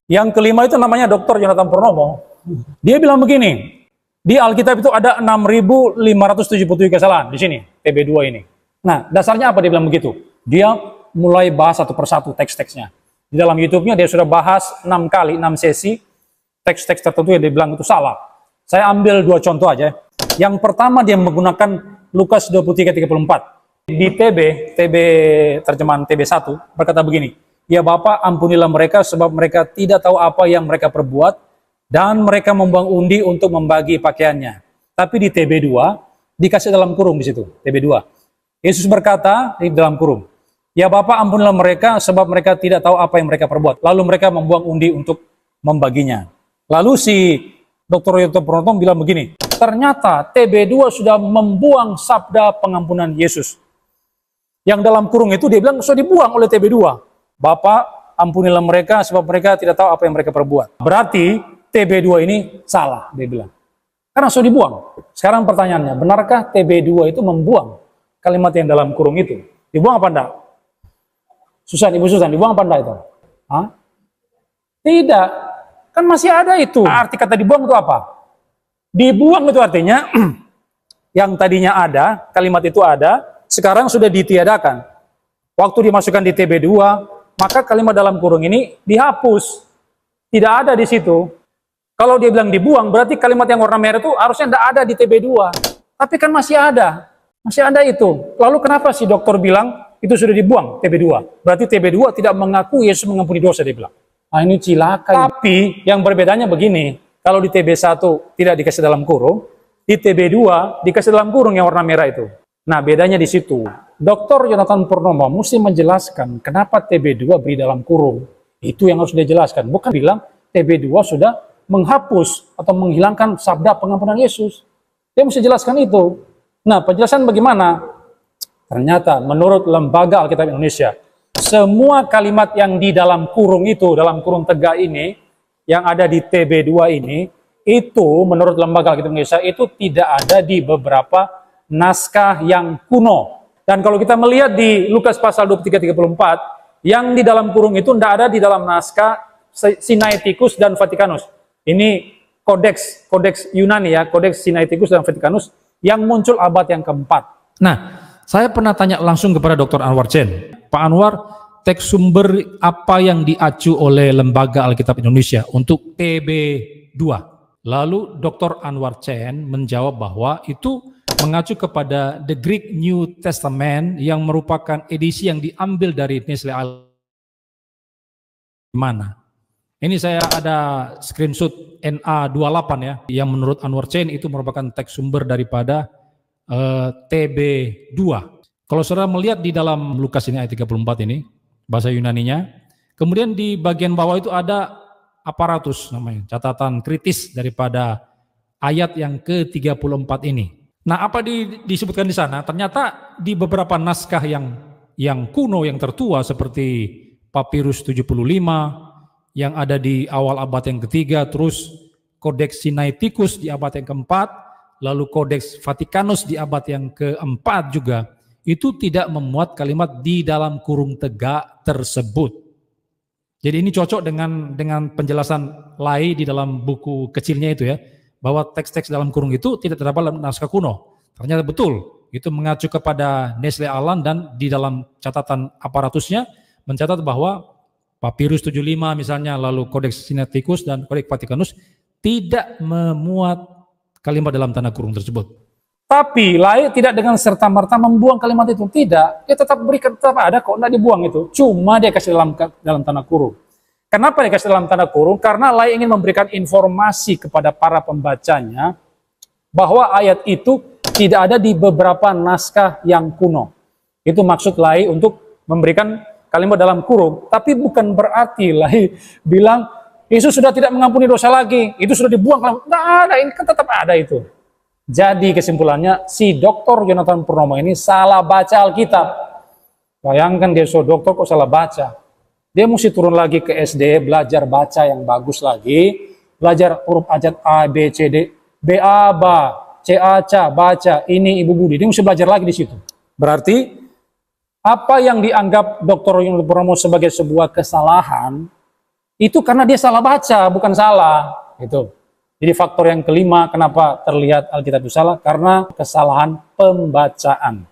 Yang kelima itu namanya Dr. Yonatan Purnomo. Dia bilang begini, di Alkitab itu ada 6.577 kesalahan di sini, TB2 ini. Nah, dasarnya apa dia bilang begitu? Dia mulai bahas satu persatu teks-teksnya. Di dalam YouTube-nya dia sudah bahas 6 kali, 6 sesi, teks-teks tertentu yang dia bilang itu salah. Saya ambil 2 contoh aja. Yang pertama dia menggunakan Lukas 23:34. Di TB terjemahan TB1 berkata begini, "Ya Bapa, ampunilah mereka sebab mereka tidak tahu apa yang mereka perbuat, dan mereka membuang undi untuk membagi pakaiannya." Tapi di TB2 dikasih dalam kurung di situ, TB2. Yesus berkata di dalam kurung, "Ya Bapa, ampunilah mereka sebab mereka tidak tahu apa yang mereka perbuat." Lalu mereka membuang undi untuk membaginya. Lalu si Dr. Yonatan Purnomo bilang begini, ternyata TB2 sudah membuang sabda pengampunan Yesus. Yang dalam kurung itu dia bilang sudah dibuang oleh TB2. "Bapa, ampunilah mereka sebab mereka tidak tahu apa yang mereka perbuat." Berarti TB2 ini salah, dia bilang. Karena sudah dibuang. Sekarang pertanyaannya, benarkah TB2 itu membuang kalimat yang dalam kurung itu? Dibuang apa enggak? Ibu Susan, dibuang apa enggak itu? Hah? Tidak. Kan masih ada itu. Arti kata dibuang itu apa? Dibuang itu artinya yang tadinya ada, kalimat itu ada, sekarang sudah ditiadakan. Waktu dimasukkan di TB2, maka kalimat dalam kurung ini dihapus. Tidak ada di situ. Kalau dia bilang dibuang, berarti kalimat yang warna merah itu harusnya tidak ada di TB2. Tapi kan masih ada. Masih ada itu. Lalu kenapa si dokter bilang itu sudah dibuang TB2? Berarti TB2 tidak mengaku Yesus mengampuni dosa, dia bilang. Nah, ini cilaka. Tapi yang berbedanya begini, kalau di TB1 tidak dikasih dalam kurung, di TB2 dikasih dalam kurung yang warna merah itu. Nah, bedanya di situ. Dr. Yonatan Purnomo mesti menjelaskan kenapa TB2 beri dalam kurung. Itu yang harus dia jelaskan. Bukan bilang TB2 sudah menghapus atau menghilangkan sabda pengampunan Yesus. Dia mesti jelaskan itu. Nah, penjelasan bagaimana? Ternyata menurut Lembaga Alkitab Indonesia, semua kalimat yang di dalam kurung itu, dalam kurung tegak ini, yang ada di TB2 ini, itu menurut Lembaga Alkitab Indonesia itu tidak ada di beberapa naskah yang kuno. Dan kalau kita melihat di Lukas pasal 23:34, yang di dalam kurung itu tidak ada di dalam naskah Sinaiticus dan Vaticanus. Ini kodeks Yunani ya, kodeks Sinaiticus dan Vaticanus yang muncul abad yang keempat. Nah, saya pernah tanya langsung kepada Dr. Anwar Chen, Pak Anwar, teks sumber apa yang diacu oleh Lembaga Alkitab Indonesia untuk TB2? Lalu Dr. Anwar Chen menjawab bahwa itu mengacu kepada The Greek New Testament yang merupakan edisi yang diambil dari Nestle Island. Mana? Ini saya ada screenshot NA28 ya, yang menurut Anwar Chen itu merupakan teks sumber daripada TB2. Kalau saudara melihat di dalam Lukas ini ayat 34 ini, bahasa Yunaninya, kemudian di bagian bawah itu ada aparatus namanya, catatan kritis daripada ayat yang ke-34 ini. Nah, apa disebutkan di sana? Ternyata di beberapa naskah yang kuno, yang tertua seperti Papirus 75 yang ada di awal abad yang ketiga, terus Kodeks Sinaiticus di abad yang keempat, lalu Kodeks Vaticanus di abad yang keempat juga, itu tidak memuat kalimat di dalam kurung tegak tersebut. Jadi ini cocok dengan penjelasan Lai di dalam buku kecilnya itu ya, bahwa teks-teks dalam kurung itu tidak terdapat dalam naskah kuno. Ternyata betul, itu mengacu kepada Nestle Aland dan di dalam catatan aparatusnya mencatat bahwa Papirus 75 misalnya, lalu Kodeks Sinaiticus dan Kodeks Vaticanus tidak memuat kalimat dalam tanda kurung tersebut. Tapi Lai tidak dengan serta-merta membuang kalimat itu, tidak. Dia tetap berikan, tetap ada kok, tidak dibuang itu. Cuma dia kasih dalam tanda kurung. Kenapa dia kasih dalam tanda kurung? Karena Lai ingin memberikan informasi kepada para pembacanya bahwa ayat itu tidak ada di beberapa naskah yang kuno. Itu maksud Lai untuk memberikan kalimat dalam kurung. Tapi bukan berarti Lai bilang Yesus sudah tidak mengampuni dosa lagi, itu sudah dibuang. Tidak ada, ini kan tetap ada itu. Jadi kesimpulannya, si Dr. Yonatan Purnomo ini salah baca Alkitab. Bayangkan dia dokter kok salah baca. Dia mesti turun lagi ke SD, belajar baca yang bagus lagi, belajar huruf abjad A, B, C, D, B, A, B, C, A, C, baca, ini Ibu Budi. Dia mesti belajar lagi di situ. Berarti, apa yang dianggap Dr. Yonatan Purnomo sebagai sebuah kesalahan, Itu karena dia salah baca, bukan salah. Itu. Jadi faktor yang kelima kenapa terlihat Alkitab itu salah, karena kesalahan pembacaan.